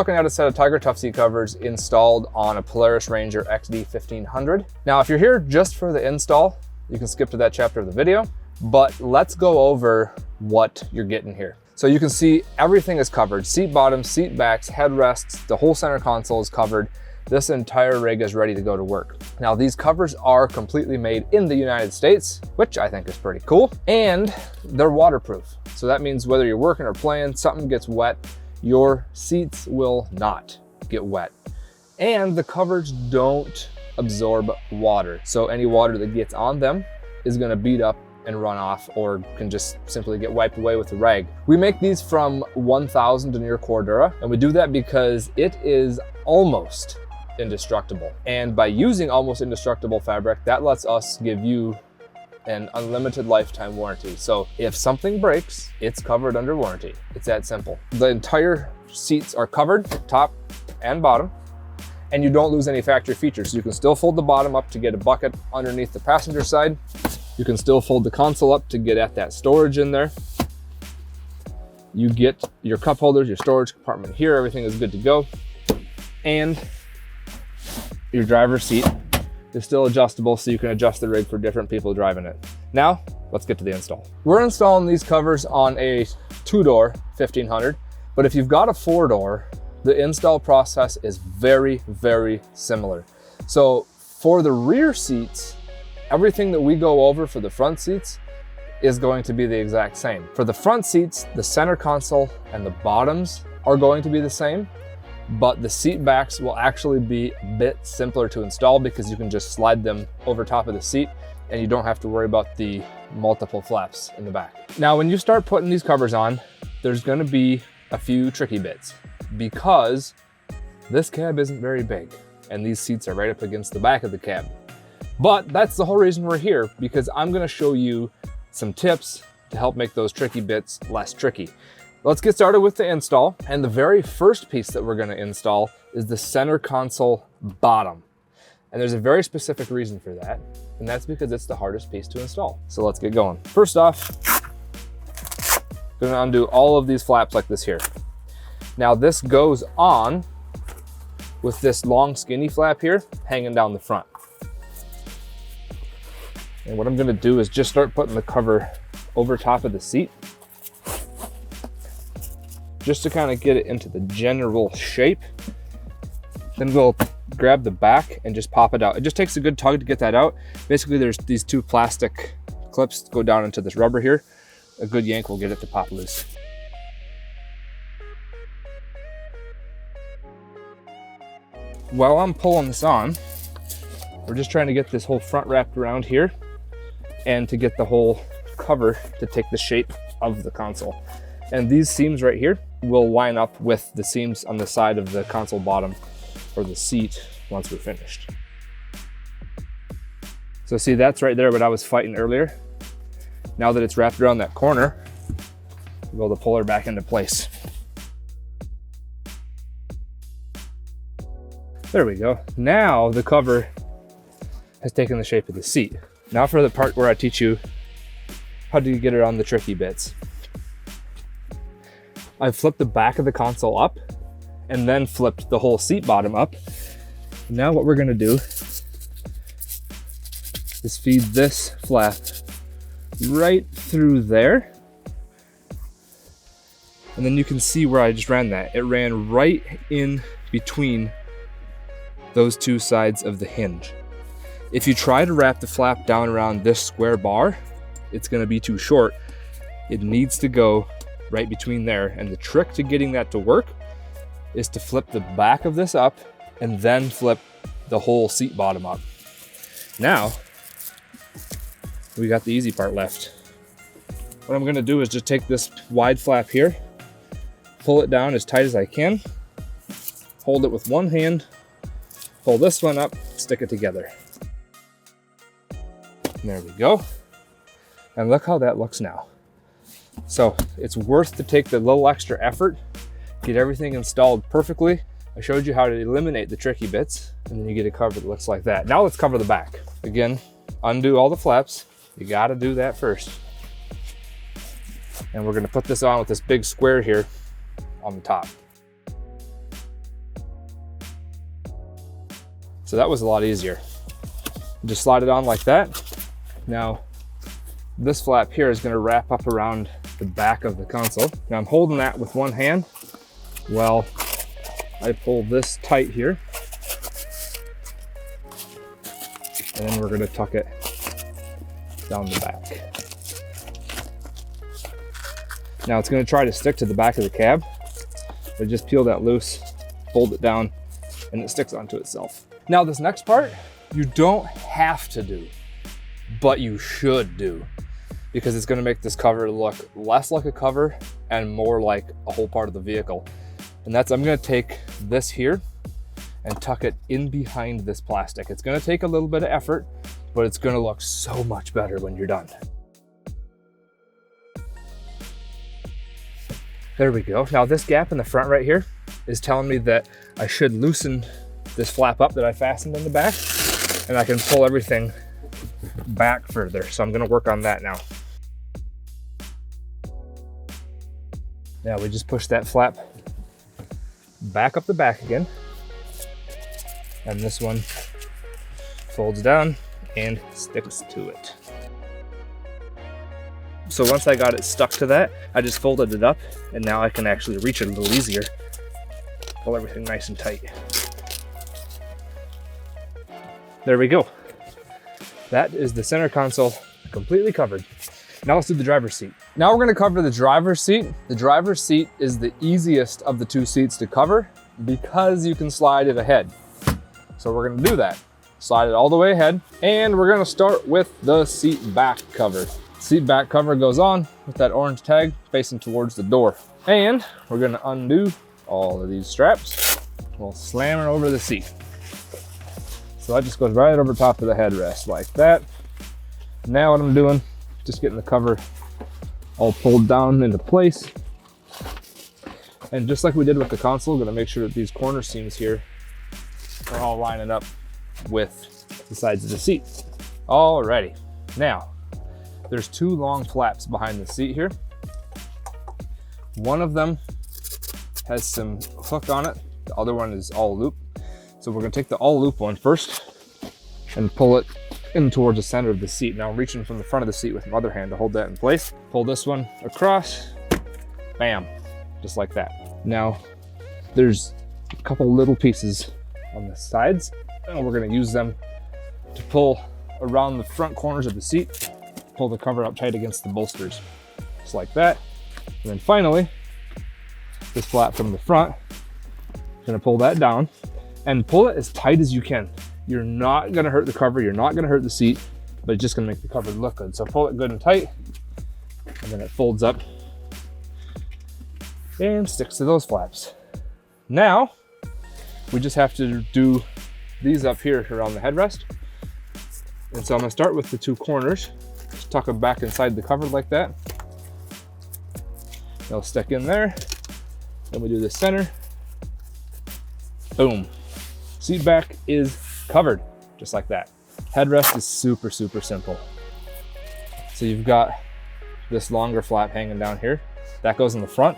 looking at a set of Tiger Tough seat covers installed on a Polaris Ranger XD 1500. Now, if you're here just for the install, you can skip to that chapter of the video, but let's go over what you're getting here. So you can see everything is covered. Seat bottoms, seat backs, headrests, the whole center console is covered. This entire rig is ready to go to work. Now, these covers are completely made in the United States, which I think is pretty cool, and they're waterproof. So that means whether you're working or playing, something gets wet, your seats will not get wet. And the covers don't absorb water. So any water that gets on them is gonna beat up and run off, or can just simply get wiped away with a rag. We make these from 1000 denier Cordura, and we do that because it is almost indestructible. And by using almost indestructible fabric, that lets us give you an unlimited lifetime warranty. So if something breaks, it's covered under warranty. It's that simple. The entire seats are covered, top and bottom, and you don't lose any factory features. So you can still fold the bottom up to get a bucket underneath the passenger side. You can still fold the console up to get at that storage in there. You get your cup holders, your storage compartment here, everything is good to go. And your driver's seat is still adjustable, so you can adjust the rig for different people driving it. Now, let's get to the install. We're installing these covers on a 2-door 1500, but if you've got a 4-door, the install process is very, very similar. So for the rear seats, everything that we go over for the front seats is going to be the exact same. For the front seats, the center console and the bottoms are going to be the same, but the seat backs will actually be a bit simpler to install because you can just slide them over top of the seat and you don't have to worry about the multiple flaps in the back. Now, when you start putting these covers on, there's gonna be a few tricky bits because this cab isn't very big and these seats are right up against the back of the cab. But that's the whole reason we're here, because I'm gonna show you some tips to help make those tricky bits less tricky. Let's get started with the install. And the very first piece that we're gonna install is the center console bottom. And there's a very specific reason for that, and that's because it's the hardest piece to install. So let's get going. First off, gonna undo all of these flaps like this here. Now this goes on with this long skinny flap here hanging down the front. And what I'm gonna do is just start putting the cover over top of the seat, just to kind of get it into the general shape. Then we'll grab the back and just pop it out. It just takes a good tug to get that out. Basically, there's these two plastic clips that go down into this rubber here. A good yank will get it to pop loose. While I'm pulling this on, we're just trying to get this whole front wrapped around here and to get the whole cover to take the shape of the console. And these seams right here will line up with the seams on the side of the console bottom or the seat once we're finished. So see, that's right there what I was fighting earlier. Now that it's wrapped around that corner, we'll be able to pull her back into place. There we go. Now the cover has taken the shape of the seat. Now for the part where I teach you how to get it on the tricky bits. I've flipped the back of the console up and then flipped the whole seat bottom up. Now what we're gonna do is feed this flap right through there. And then you can see where I just ran that. It ran right in between those two sides of the hinge. If you try to wrap the flap down around this square bar, it's gonna be too short. It needs to go right between there. And the trick to getting that to work is to flip the back of this up and then flip the whole seat bottom up. Now, we got the easy part left. What I'm gonna do is just take this wide flap here, pull it down as tight as I can, hold it with one hand, pull this one up, stick it together. And there we go. And look how that looks now. So it's worth to take the little extra effort, get everything installed perfectly. I showed you how to eliminate the tricky bits, and then you get a cover that looks like that. Now let's cover the back. Again, undo all the flaps. You gotta do that first. And we're gonna put this on with this big square here on the top. So that was a lot easier. Just slide it on like that. Now, this flap here is going to wrap up around the back of the console. Now I'm holding that with one hand while I pull this tight here. And then we're going to tuck it down the back. Now it's going to try to stick to the back of the cab, but just peel that loose, fold it down, and it sticks onto itself. Now this next part, you don't have to do, but you should do, because it's going to make this cover look less like a cover and more like a whole part of the vehicle. And that's, I'm going to take this here and tuck it in behind this plastic. It's going to take a little bit of effort, but it's going to look so much better when you're done. There we go. Now this gap in the front right here is telling me that I should loosen this flap up that I fastened in the back, and I can pull everything back further. So I'm going to work on that now. Now we just push that flap back up the back again, and this one folds down and sticks to it. So once I got it stuck to that, I just folded it up, and now I can actually reach it a little easier. Pull everything nice and tight. There we go. That is the center console completely covered. Now let's do the driver's seat. Now we're gonna cover the driver's seat. The driver's seat is the easiest of the two seats to cover because you can slide it ahead. So we're gonna do that. Slide it all the way ahead, and we're gonna start with the seat back cover. Seat back cover goes on with that orange tag facing towards the door. And we're gonna undo all of these straps. We'll slam it over the seat. So that just goes right over top of the headrest like that. Now what I'm doing, just getting the cover all pulled down into place. And just like we did with the console, gonna make sure that these corner seams here are all lining up with the sides of the seat. Alrighty, now there's two long flaps behind the seat here. One of them has some hook on it. The other one is all loop. So we're gonna take the all loop one first and pull it in towards the center of the seat. Now I'm reaching from the front of the seat with my other hand to hold that in place. Pull this one across, bam, just like that. Now there's a couple little pieces on the sides, and we're gonna use them to pull around the front corners of the seat, pull the cover up tight against the bolsters, just like that. And then finally, this flap from the front, gonna pull that down and pull it as tight as you can. You're not gonna hurt the cover, you're not gonna hurt the seat, but it's just gonna make the cover look good. So pull it good and tight, and then it folds up and sticks to those flaps. Now, we just have to do these up here around the headrest. And so I'm gonna start with the two corners, just tuck them back inside the cover like that. They'll stick in there. Then we do the center. Boom. Seat back is covered, just like that. Headrest is super, super simple. So you've got this longer flap hanging down here. That goes in the front.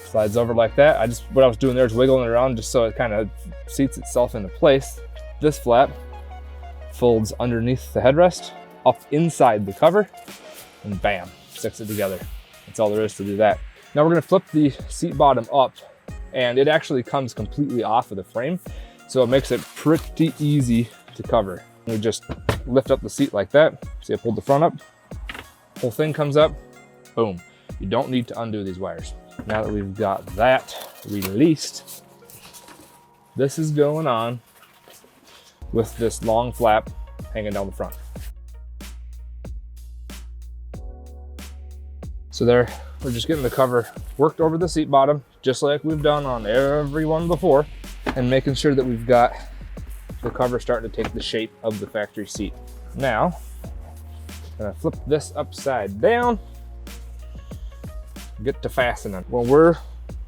Slides over like that. What I was doing there is wiggling it around just so it kind of seats itself into place. This flap folds underneath the headrest, up inside the cover, and bam, sticks it together. That's all there is to do that. Now we're gonna flip the seat bottom up, and it actually comes completely off of the frame, so it makes it pretty easy to cover. We just lift up the seat like that. See, I pulled the front up, whole thing comes up, boom. You don't need to undo these wires. Now that we've got that released, this is going on with this long flap hanging down the front. So there, we're just getting the cover worked over the seat bottom, just like we've done on every one before, and making sure that we've got the cover starting to take the shape of the factory seat. Now, I'm gonna flip this upside down, get to fastening. When we're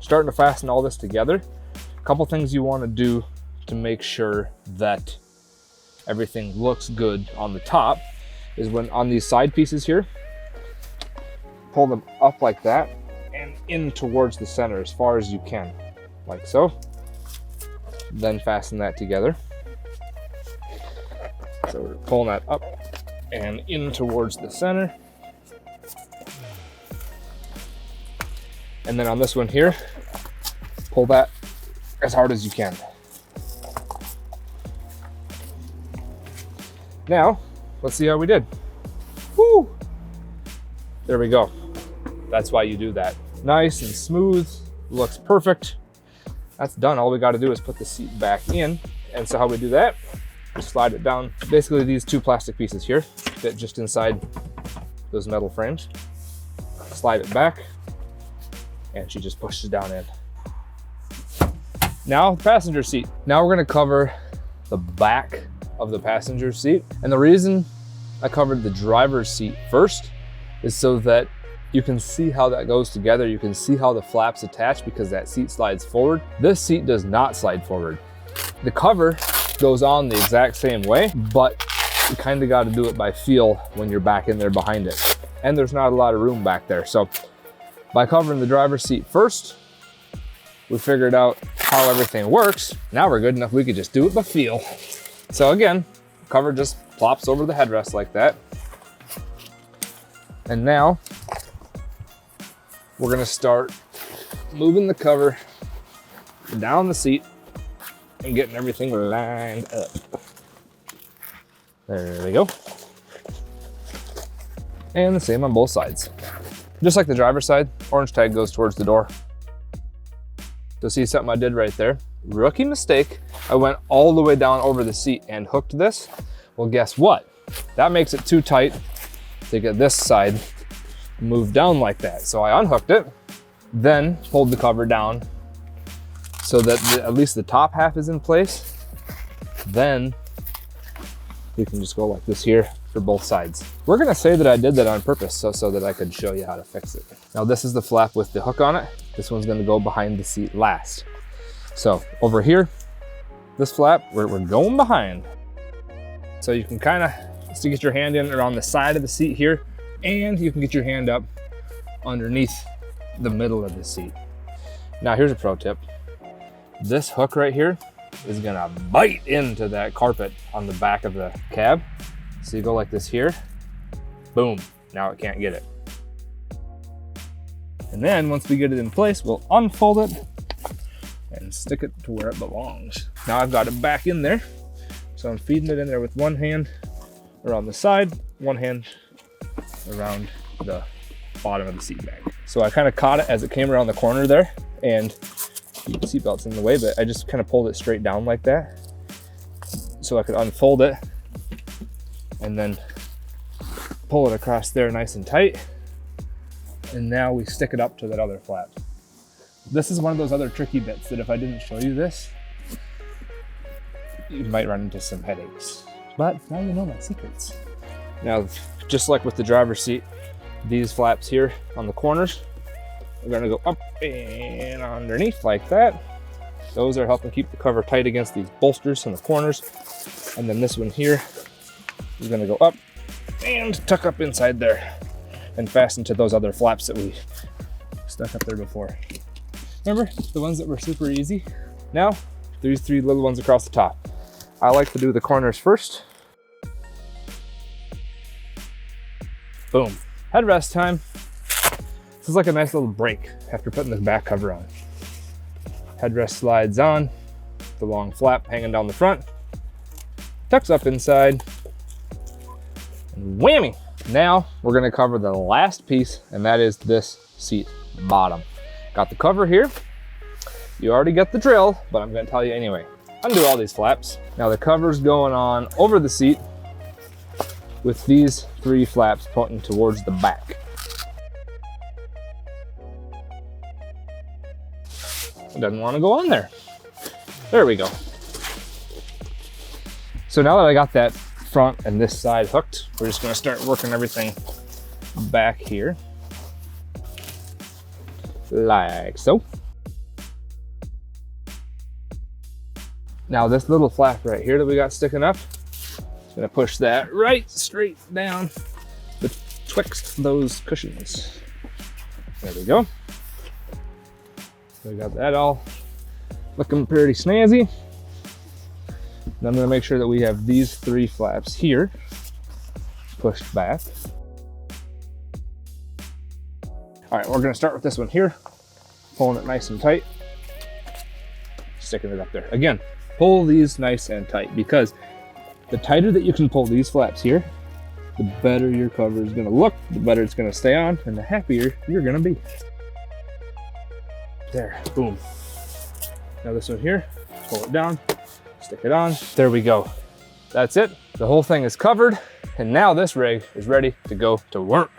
starting to fasten all this together, a couple things you wanna do to make sure that everything looks good on the top is when on these side pieces here, pull them up like that and in towards the center as far as you can, like so. then fasten that together. So we're pulling that up and in towards the center. And then on this one here, pull that as hard as you can. Now, let's see how we did. Woo! There we go. That's why you do that. Nice and smooth, looks perfect. That's done. All we got to do is put the seat back in. And so how we do that, just slide it down. Basically these two plastic pieces here fit just inside those metal frames. Slide it back, and she just pushes down in. Now, passenger seat. Now we're gonna cover the back of the passenger seat. And the reason I covered the driver's seat first is so that you can see how that goes together. You can see how the flaps attach because that seat slides forward. This seat does not slide forward. The cover goes on the exact same way, but you kind of got to do it by feel when you're back in there behind it. And there's not a lot of room back there. So by covering the driver's seat first, we figured out how everything works. Now we're good enough, we could just do it by feel. So again, cover just plops over the headrest like that. And now we're gonna start moving the cover down the seat and getting everything lined up. There we go. And the same on both sides. Just like the driver's side, orange tag goes towards the door. So see something I did right there? Rookie mistake. I went all the way down over the seat and hooked this. Well, guess what? That makes it too tight to get this side moved down like that. So I unhooked it, then pulled the cover down so that at least the top half is in place. Then you can just go like this here for both sides. We're gonna say that I did that on purpose so that I could show you how to fix it. Now this is the flap with the hook on it. This one's gonna go behind the seat last. So over here, this flap, we're going behind. So you can kind of get your hand in around the side of the seat here, and you can get your hand up underneath the middle of the seat. Now here's a pro tip. This hook right here is gonna bite into that carpet on the back of the cab. So you go like this here, boom, now it can't get it. And then once we get it in place, we'll unfold it and stick it to where it belongs. Now I've got it back in there. So I'm feeding it in there with one hand around the side, one hand around the bottom of the seat bag. So I kind of caught it as it came around the corner there, and the seatbelt's in the way, but I just kind of pulled it straight down like that so I could unfold it and then pull it across there nice and tight. And now we stick it up to that other flap. This is one of those other tricky bits that if I didn't show you this, you might run into some headaches. But now you know my secrets. Now, just like with the driver's seat, these flaps here on the corners are gonna go up and underneath like that. Those are helping keep the cover tight against these bolsters in the corners. And then this one here is gonna go up and tuck up inside there and fasten to those other flaps that we stuck up there before. Remember the ones that were super easy? Now, these three little ones across the top. I like to do the corners first. Boom. Headrest time. This is like a nice little break after putting this back cover on. Headrest slides on, the long flap hanging down the front, tucks up inside, and whammy. Now we're gonna cover the last piece, and that is this seat bottom. Got the cover here. You already got the drill, but I'm gonna tell you anyway. Undo all these flaps. Now the cover's going on over the seat with these three flaps pointing towards the back. It doesn't want to go on there. There we go. So now that I got that front and this side hooked, we're just gonna start working everything back here. Like so. Now this little flap right here that we got sticking up, gonna push that right straight down betwixt those cushions. There we go. So we got that all looking pretty snazzy. Then I'm gonna make sure that we have these 3 flaps here pushed back. All right, we're gonna start with this one here, pulling it nice and tight, sticking it up there. Again, pull these nice and tight, because the tighter that you can pull these flaps here, the better your cover is gonna look, the better it's gonna stay on, and the happier you're gonna be. There, boom. Now this one here, pull it down, stick it on. There we go. That's it. The whole thing is covered, and now this rig is ready to go to work.